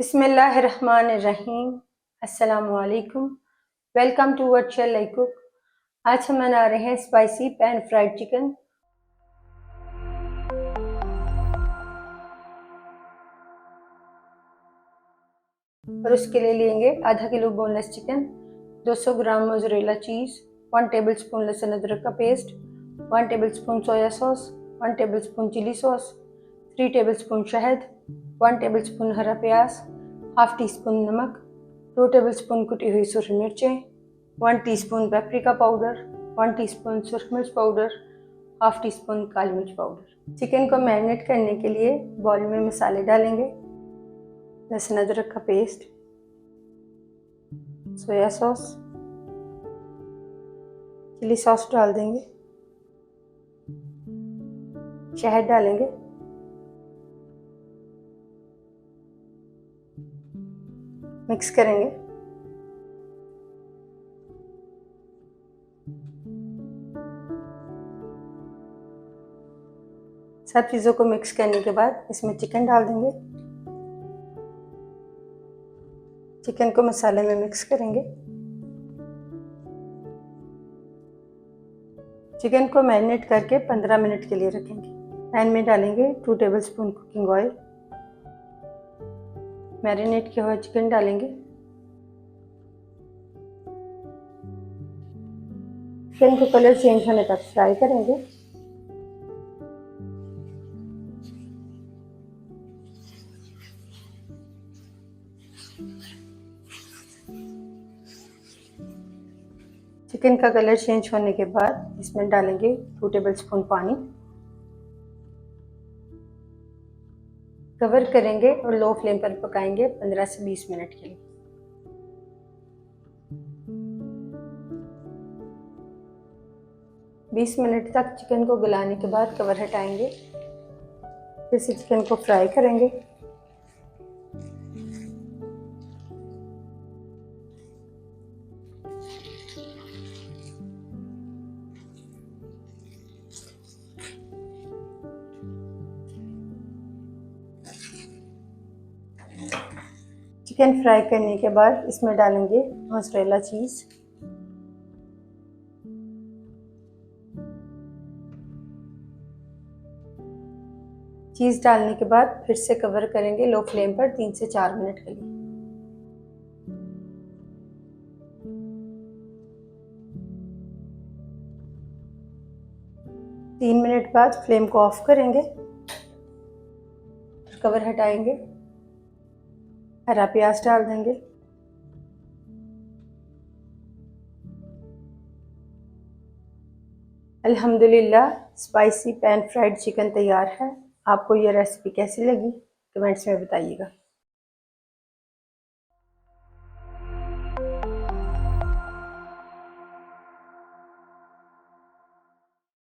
बिस्मिल्लाहिर्रहमानिर्रहीम। अस्सलामुअलैकुम। Welcome to virtual like cook. आज हम बना रहे हैं स्पाइसी पैन फ्राइड चिकन। और उसके लिए लेंगे आधा kilo boneless chicken, 200 gram mozzarella cheese, 1 tablespoon लहसुन अदरक का paste, 1 tablespoon soya sauce, 1 tablespoon chilli sauce, 3 tablespoon शहद, 1 टेबलस्पून हरा प्याज, हाफ टी स्पून नमक, 2 टेबलस्पून कुटी हुई सूखी मिर्चें, 1 टीस्पून पेपरिका पाउडर, 1 टीस्पून सुरख मिर्च पाउडर, हाफ टी स्पून काली मिर्च पाउडर। चिकन को मैरिनेट करने के लिए बॉल में मसाले डालेंगे। लहसुन अदरक का paste, soya sauce, chilli sauce डाल देंगे, शहद डालेंगे, मिक्स करेंगे। सब चीज़ों को मिक्स करने के बाद इसमें चिकन डाल देंगे। चिकन को मसाले में मिक्स करेंगे। चिकन को मैरिनेट करके 15 मिनट के लिए रखेंगे। पैन में डालेंगे 2 टेबलस्पून कुकिंग ऑयल। मैरिनेट किया हुआ चिकन डालेंगे। चिकन को कलर चेंज होने तक फ्राई करेंगे। चिकन का कलर चेंज होने के बाद इसमें डालेंगे 2 टेबलस्पून पानी। कवर करेंगे और लो फ्लेम पर पकाएंगे 15 से 20 मिनट के लिए। बीस मिनट तक चिकन को गलाने के बाद कवर हटाएंगे। फिर से चिकन को फ्राई करेंगे। चिकन फ्राई करने के बाद इसमें डालेंगे मोज़रेला चीज़। चीज़ डालने के बाद फिर से कवर करेंगे लो फ्लेम पर 3 से 4 मिनट के लिए। तीन मिनट बाद फ्लेम को ऑफ करेंगे, कवर हटाएंगे, हरा प्याज डाल देंगे, अल्हम्दुलिल्लाह स्पाइसी पैन फ्राइड चिकन तैयार है। आपको ये रेसिपी कैसी लगी कमेंट्स में बताइएगा।